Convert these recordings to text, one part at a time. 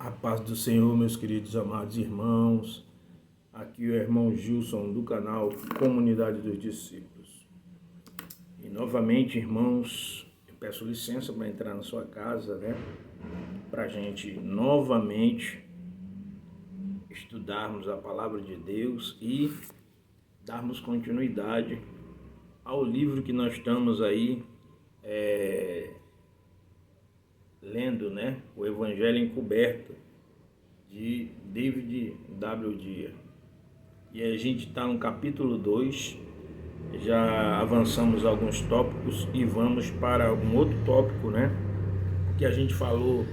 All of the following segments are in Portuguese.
A paz do Senhor, meus queridos amados irmãos. Aqui é o irmão Gilson do canal Comunidade dos Discípulos. E novamente, irmãos, eu peço licença para entrar na sua casa, para a gente novamente estudarmos a palavra de Deus e darmos continuidade ao livro que nós estamos aí lendo, o Evangelho Encoberto, de David W. Dia. E a gente está no capítulo 2, já avançamos alguns tópicos e vamos para um outro tópico, que a gente falou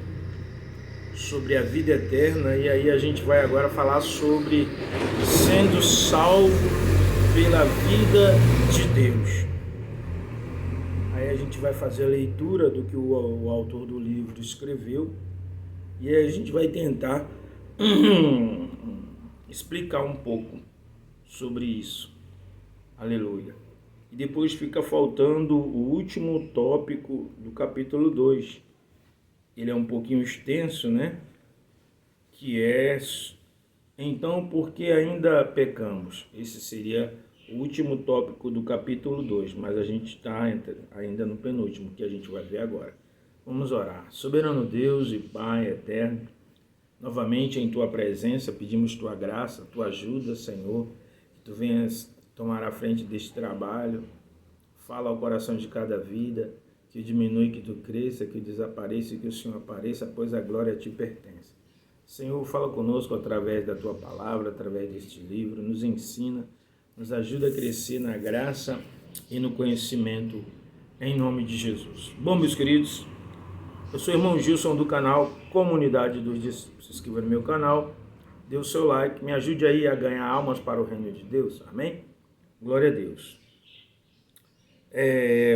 sobre a vida eterna, e aí a gente vai agora falar sobre sendo salvo pela vida de Deus. Aí a gente vai fazer a leitura do que o autor do livro escreveu e aí a gente vai tentar explicar um pouco sobre isso. Aleluia. E depois fica faltando o último tópico do capítulo 2. Ele é um pouquinho extenso, que é então por que ainda pecamos? Esse seria o último tópico do capítulo 2, mas a gente está ainda no penúltimo, que a gente vai ver agora. Vamos orar. Soberano Deus e Pai eterno, novamente em Tua presença pedimos Tua graça, Tua ajuda, Senhor, que Tu venhas tomar a frente deste trabalho, fala ao coração de cada vida, que diminui, que Tu cresça, que desapareça e que o Senhor apareça, pois a glória a Ti pertence. Senhor, fala conosco através da Tua palavra, através deste livro, nos ensina, nos ajuda a crescer na graça e no conhecimento, em nome de Jesus. Bom, meus queridos, eu sou o irmão Gilson do canal Comunidade dos Discípulos. Se inscreva no meu canal, dê o seu like, me ajude aí a ganhar almas para o reino de Deus, amém? Glória a Deus.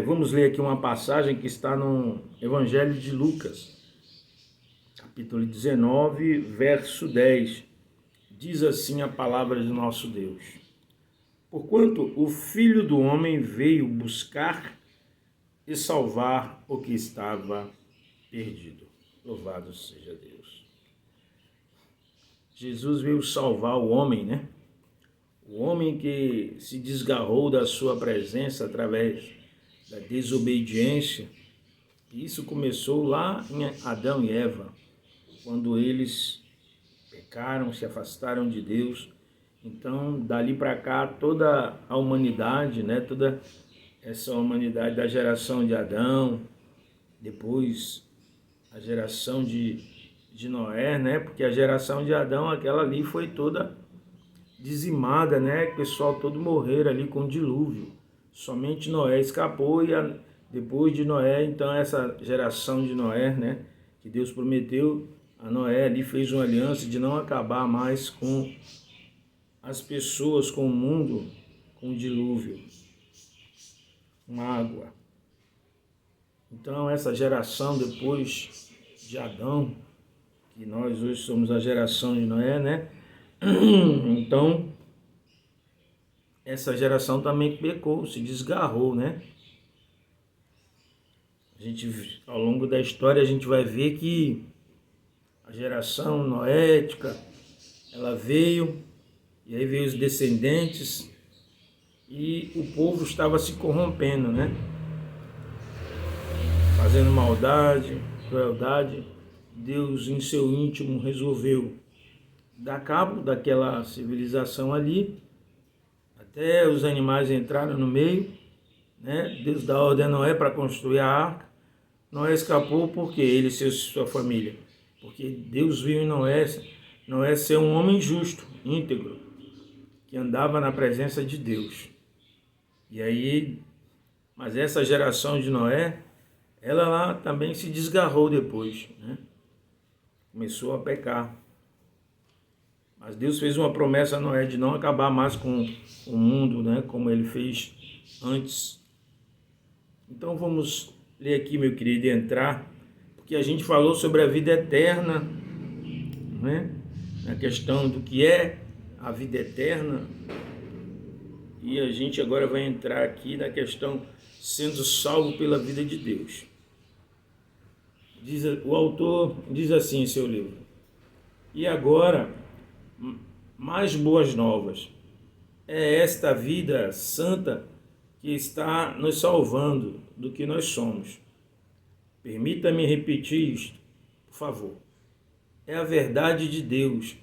Vamos ler aqui uma passagem que está no Evangelho de Lucas, capítulo 19, verso 10. Diz assim a palavra de nosso Deus: porquanto o Filho do Homem veio buscar e salvar o que estava perdido. Louvado seja Deus. Jesus veio salvar o homem, O homem que se desgarrou da sua presença através da desobediência. E isso começou lá em Adão e Eva, quando eles pecaram, se afastaram de Deus. Então, dali para cá, toda a humanidade, toda essa humanidade da geração de Adão, depois a geração de Noé, porque a geração de Adão, aquela ali foi toda dizimada, o pessoal todo morreram ali com o dilúvio. Somente Noé escapou e depois de Noé, então essa geração de Noé, que Deus prometeu a Noé ali, fez uma aliança de não acabar mais com as pessoas, com o mundo, com o dilúvio, com água. Então essa geração depois de Adão, que nós hoje somos a geração de Noé, então essa geração também pecou, se desgarrou, A gente, ao longo da história, a gente vai ver que a geração noética, ela veio, e aí veio os descendentes, e o povo estava se corrompendo, Fazendo maldade, crueldade. Deus, em seu íntimo, resolveu dar cabo daquela civilização ali, até os animais entraram no meio, Deus dá ordem a Noé para construir a arca. Noé escapou porque ele e sua família. Porque Deus viu em Noé ser um homem justo, íntegro, que andava na presença de Deus. E aí, mas essa geração de Noé, ela lá também se desgarrou depois, Começou a pecar. Mas Deus fez uma promessa a Noé de não acabar mais com o mundo, como ele fez antes. Então vamos ler aqui, meu querido, e entrar, porque a gente falou sobre a vida eterna, Na questão do que é a vida eterna. E a gente agora vai entrar aqui na questão sendo salvo pela vida de Deus. O autor diz assim em seu livro: E agora, mais boas novas. É esta vida santa que está nos salvando do que nós somos. Permita-me repetir isto, por favor. É a verdade de Deus,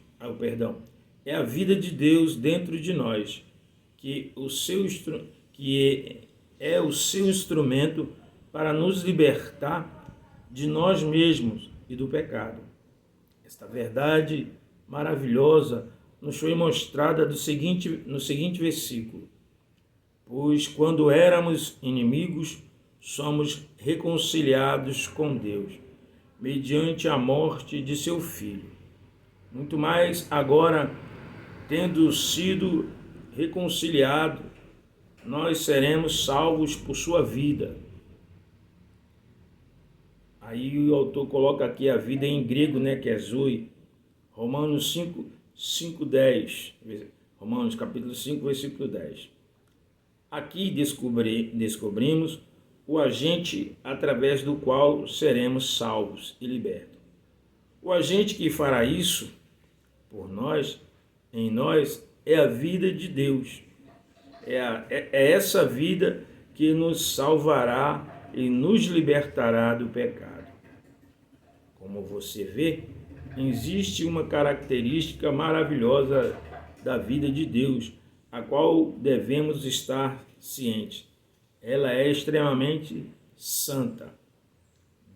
é a vida de Deus dentro de nós, que é o seu instrumento para nos libertar de nós mesmos e do pecado. Esta verdade maravilhosa nos foi mostrada no seguinte versículo: pois quando éramos inimigos, somos reconciliados com Deus, mediante a morte de seu Filho. Muito mais agora, tendo sido reconciliados, nós seremos salvos por sua vida. Aí o autor coloca aqui a vida em grego, que é zoe. Romanos 5:10. Romanos capítulo 5, versículo 10. Aqui descobrimos o agente através do qual seremos salvos e libertos. O agente que fará isso por nós, em nós, é a vida de Deus. É essa vida que nos salvará e nos libertará do pecado. Como você vê, existe uma característica maravilhosa da vida de Deus, a qual devemos estar cientes. Ela é extremamente santa.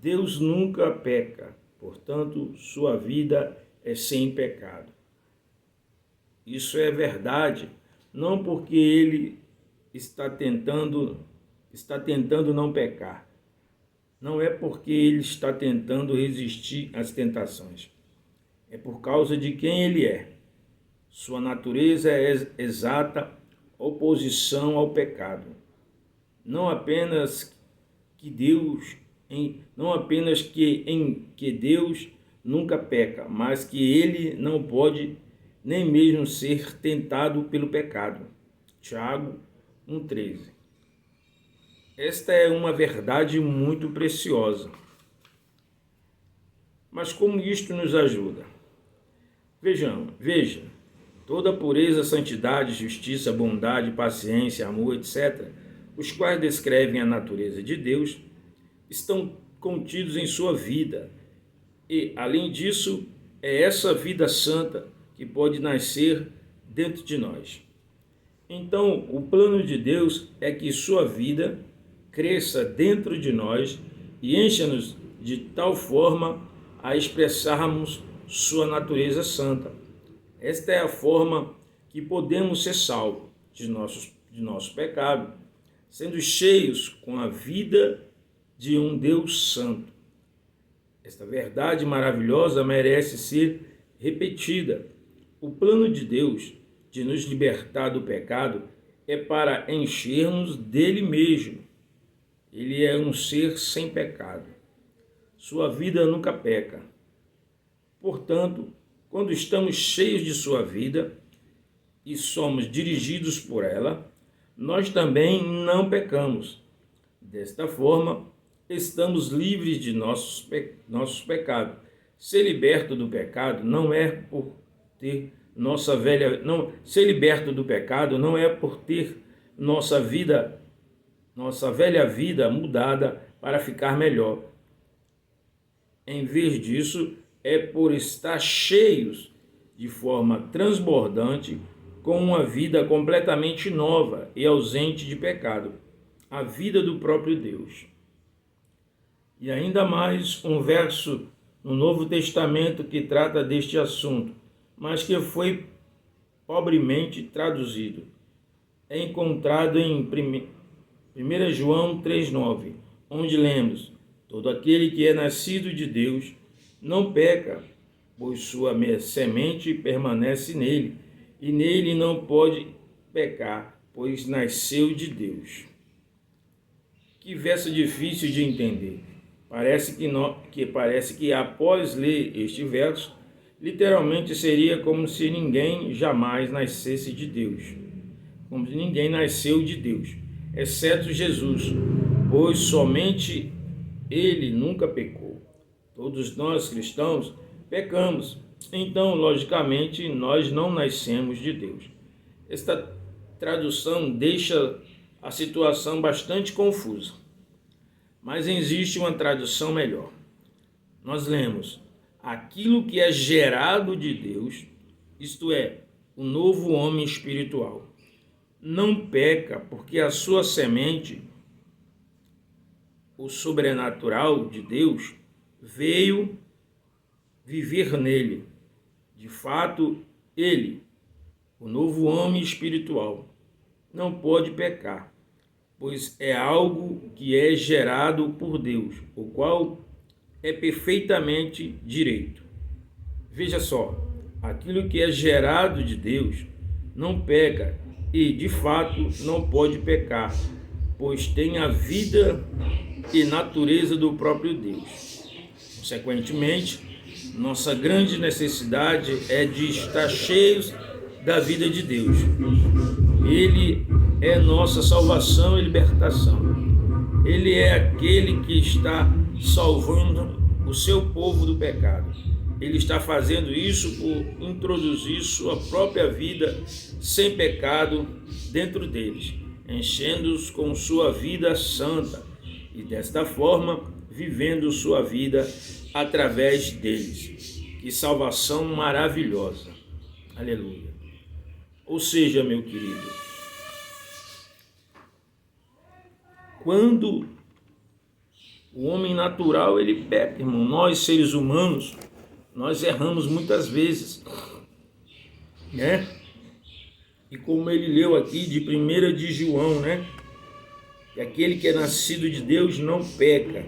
Deus nunca peca, portanto, sua vida é sem pecado. Isso é verdade, não porque ele está tentando não pecar. Não é porque ele está tentando resistir às tentações. É por causa de quem ele é. Sua natureza é exata oposição ao pecado. Não apenas que Deus nunca peca, mas que ele não pode nem mesmo ser tentado pelo pecado. Tiago 1,13. Esta é uma verdade muito preciosa. Mas como isto nos ajuda? Veja, toda pureza, santidade, justiça, bondade, paciência, amor, etc., os quais descrevem a natureza de Deus, estão contidos em sua vida. E, além disso, é essa vida santa que pode nascer dentro de nós. Então, o plano de Deus é que sua vida cresça dentro de nós e encha-nos de tal forma a expressarmos sua natureza santa. Esta é a forma que podemos ser salvos de nosso pecado, sendo cheios com a vida de um Deus santo. Esta verdade maravilhosa merece ser repetida. O plano de Deus de nos libertar do pecado é para enchermos dele mesmo. Ele é um ser sem pecado. Sua vida nunca peca. Portanto, quando estamos cheios de sua vida e somos dirigidos por ela, nós também não pecamos. Desta forma, estamos livres de nossos pecados. Ser liberto do pecado não é por ter ser liberto do pecado não é por ter nossa velha vida mudada para ficar melhor. Em vez disso, é por estar cheios de forma transbordante com uma vida completamente nova e ausente de pecado, a vida do próprio Deus. E ainda mais um verso no Novo Testamento que trata deste assunto, mas que foi pobremente traduzido. É encontrado em 1 João 3,9, onde lemos: todo aquele que é nascido de Deus não peca, pois sua semente permanece nele, e nele não pode pecar, pois nasceu de Deus. Que verso difícil de entender. Parece que após ler este verso, literalmente seria como se ninguém jamais nascesse de Deus. Como se ninguém nasceu de Deus, exceto Jesus, pois somente ele nunca pecou. Todos nós cristãos pecamos Então, logicamente, nós não nascemos de Deus. Esta tradução deixa a situação bastante confusa, mas existe uma tradução melhor. Nós lemos: aquilo que é gerado de Deus, isto é, o novo homem espiritual, não peca, porque a sua semente, o sobrenatural de Deus, veio viver nele. De fato, ele, o novo homem espiritual, não pode pecar, pois é algo que é gerado por Deus, o qual é perfeitamente direito. Veja só, aquilo que é gerado de Deus não peca e, de fato, não pode pecar, pois tem a vida e natureza do próprio Deus. Consequentemente, nossa grande necessidade é de estar cheios da vida de Deus. Ele é nossa salvação e libertação. Ele é aquele que está salvando o seu povo do pecado. Ele está fazendo isso por introduzir sua própria vida sem pecado dentro deles, enchendo-os com sua vida santa e, desta forma, vivendo sua vida através deles. Que salvação maravilhosa! Aleluia! Ou seja, meu querido, quando o homem natural ele peca, irmão, nós seres humanos, nós erramos muitas vezes, né? E como ele leu aqui de 1 de João, né? Que aquele que é nascido de Deus não peca.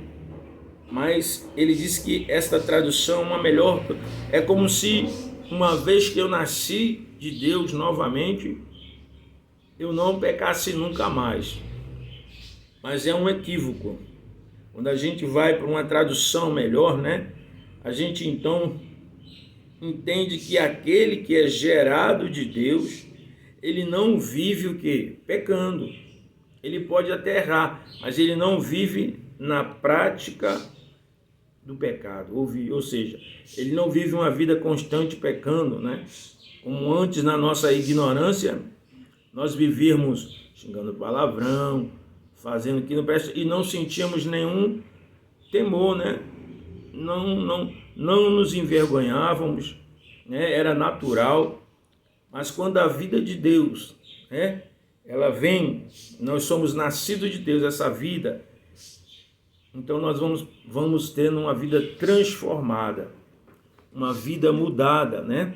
Mas ele diz que esta tradução é uma melhor, é como se uma vez que eu nasci de Deus novamente, eu não pecasse nunca mais. Mas é um equívoco. Quando a gente vai para uma tradução melhor, né? A gente então entende que aquele que é gerado de Deus, ele não vive o quê? Pecando. Ele pode até errar, mas ele não vive na prática do pecado, ou seja, ele não vive uma vida constante pecando, né? Como antes, na nossa ignorância, nós vivíamos xingando palavrão, fazendo o que não presta, e não sentíamos nenhum temor, né? Não nos envergonhávamos, né? Era natural. Mas quando a vida de Deus, né? Ela vem, nós somos nascidos de Deus, essa vida, então nós vamos tendo uma vida transformada, uma vida mudada, né?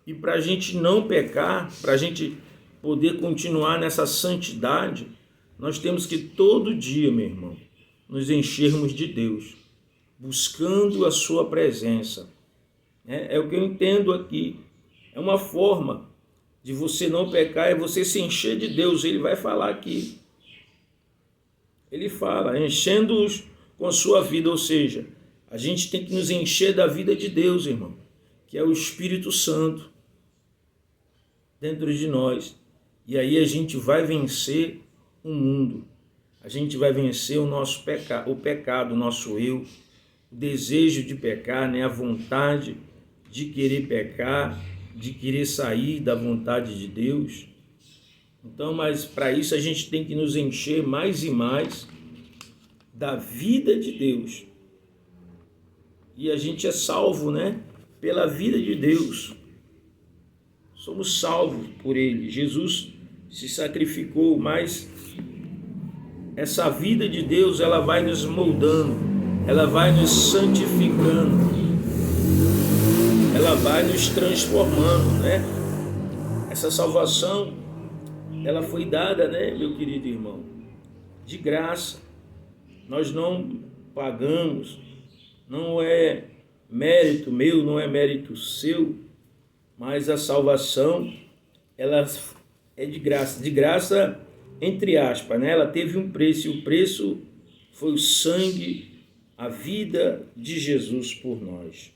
E para a gente não pecar, para a gente poder continuar nessa santidade, nós temos que todo dia, meu irmão, nos enchermos de Deus, buscando a sua presença. É o que eu entendo aqui. É uma forma de você não pecar, é você se encher de Deus. Ele vai falar aqui. Ele fala, enchendo-os com a sua vida, ou seja, a gente tem que nos encher da vida de Deus, irmão, que é o Espírito Santo dentro de nós. E aí a gente vai vencer o mundo, a gente vai vencer o nosso o pecado, o nosso eu, o desejo de pecar, né? A vontade de querer pecar, de querer sair da vontade de Deus. Então, mas para isso a gente tem que nos encher mais e mais da vida de Deus. E a gente é salvo, né? Pela vida de Deus. Somos salvos por Ele. Jesus se sacrificou, mas essa vida de Deus, ela vai nos moldando, ela vai nos santificando, ela vai nos transformando, né? Essa salvação, ela foi dada, né, meu querido irmão, de graça. Nós não pagamos, não é mérito meu, não é mérito seu, mas a salvação, ela é de graça entre aspas, né? Ela teve um preço, e o preço foi o sangue, a vida de Jesus por nós.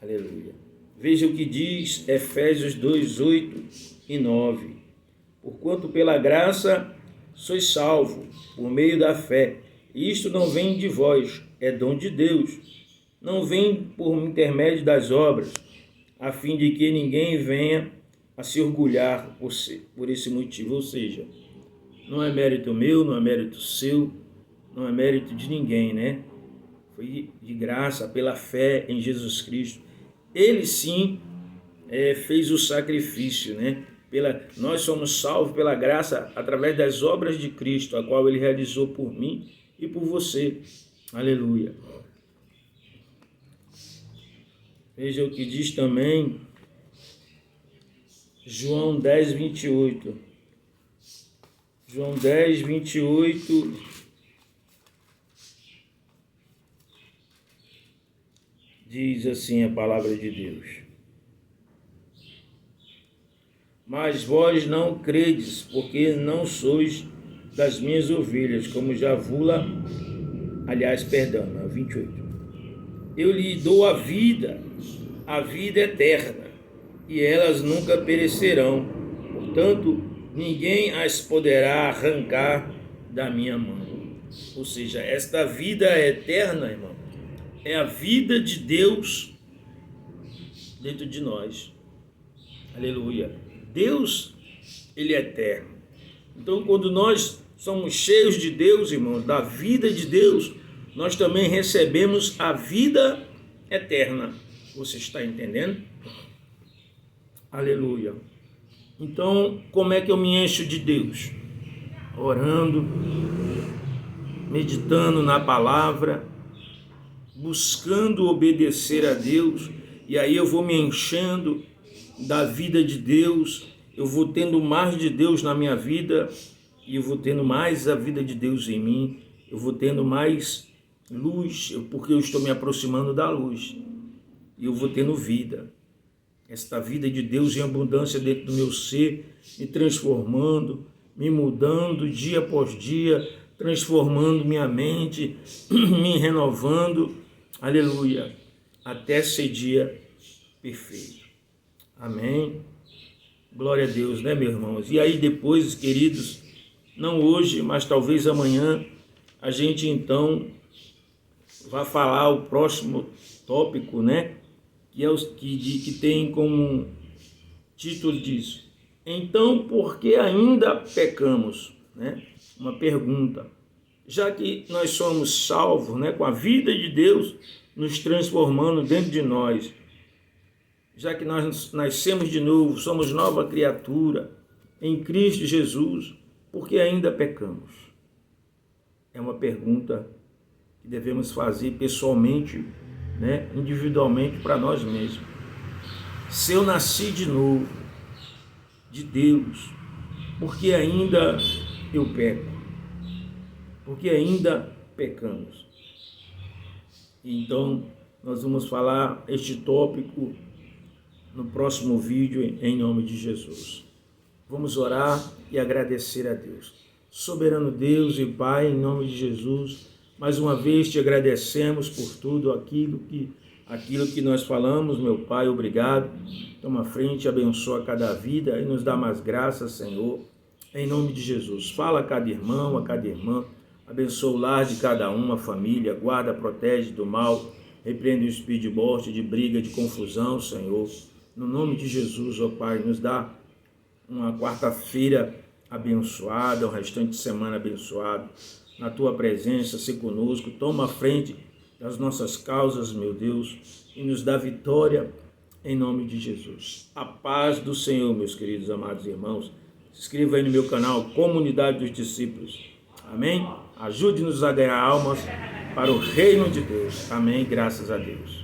Aleluia. Veja o que diz Efésios 2, 8 e 9. Porquanto pela graça sois salvos, por meio da fé. E isto não vem de vós, é dom de Deus. Não vem por intermédio das obras, a fim de que ninguém venha a se orgulhar por esse motivo. Ou seja, não é mérito meu, não é mérito seu, não é mérito de ninguém, né? Foi de graça, pela fé em Jesus Cristo. Ele sim fez o sacrifício, né? Nós somos salvos pela graça através das obras de Cristo, a qual ele realizou por mim e por você. Aleluia. Veja o que diz também João 10, 28. João 10, 28. Diz assim a palavra de Deus: mas vós não credes, porque não sois das minhas ovelhas, como já vula, aliás, perdão, 28. Eu lhe dou a vida eterna, e elas nunca perecerão, portanto, ninguém as poderá arrancar da minha mão. Ou seja, esta vida eterna, irmão, é a vida de Deus dentro de nós. Aleluia. Deus, ele é eterno. Então, quando nós somos cheios de Deus, irmãos, da vida de Deus, nós também recebemos a vida eterna. Você está entendendo? Aleluia. Então, como é que eu me encho de Deus? Orando, meditando na palavra, buscando obedecer a Deus, e aí eu vou me enchendo da vida de Deus, eu vou tendo mais de Deus na minha vida, e eu vou tendo mais a vida de Deus em mim, eu vou tendo mais luz, porque eu estou me aproximando da luz, e eu vou tendo vida, esta vida de Deus em abundância dentro do meu ser, me transformando, me mudando dia após dia, transformando minha mente, me renovando, aleluia, até ser dia perfeito. Amém? Glória a Deus, né, meus irmãos? E aí depois, queridos, não hoje, mas talvez amanhã, a gente então vai falar o próximo tópico, né? Que é que tem como título disso: então, por que ainda pecamos? Né? Uma pergunta. Já que nós somos salvos, né, com a vida de Deus nos transformando dentro de nós, já que nós nascemos de novo, somos nova criatura em Cristo Jesus, por que ainda pecamos? É uma pergunta que devemos fazer pessoalmente, né, individualmente para nós mesmos. Se eu nasci de novo, de Deus, por que ainda eu peco? Por que ainda pecamos? Então, nós vamos falar este tópico no próximo vídeo, em nome de Jesus. Vamos orar e agradecer a Deus. Soberano Deus e Pai, em nome de Jesus, mais uma vez te agradecemos por tudo aquilo que nós falamos, meu Pai, obrigado. Toma frente, abençoa cada vida e nos dá mais graça, Senhor, em nome de Jesus. Fala a cada irmão, a cada irmã, abençoa o lar de cada uma, a família, guarda, protege do mal, repreende o espírito de morte, de briga, de confusão, Senhor. No nome de Jesus, ó Pai, nos dá uma quarta-feira abençoada, um restante de semana abençoado. Na Tua presença, se conosco, toma a frente das nossas causas, meu Deus, e nos dá vitória em nome de Jesus. A paz do Senhor, meus queridos amados irmãos. Se inscreva aí no meu canal, Comunidade dos Discípulos. Amém? Ajude-nos a ganhar almas para o reino de Deus. Amém? Graças a Deus.